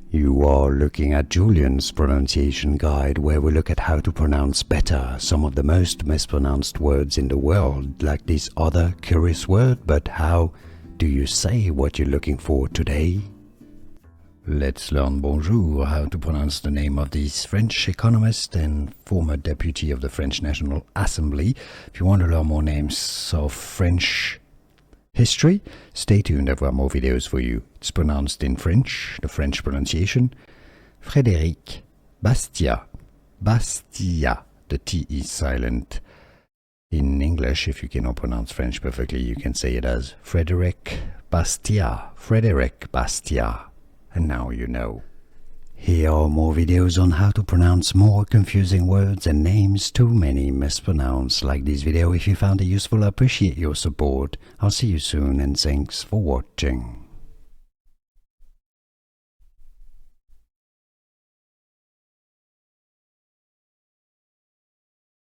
You are looking at Julian's pronunciation guide, where we look at how to pronounce better some of the most mispronounced words in the world, like this other curious word, but how do you say what you're looking for today? Let's learn bonjour, how to pronounce the name of this French economist and former deputy of the French National Assembly. If you want to learn more names of French history, stay tuned, I've got more videos for you. It's pronounced in French, the French pronunciation. Frédéric Bastiat. Bastiat. The T is silent. In English, if you cannot pronounce French perfectly, you can say it as Frédéric Bastiat. Frédéric Bastiat. And now you know. Here are more videos on how to pronounce more confusing words and names too many mispronounced. Like this video if you found it useful. I appreciate your support. I'll see you soon and thanks for watching.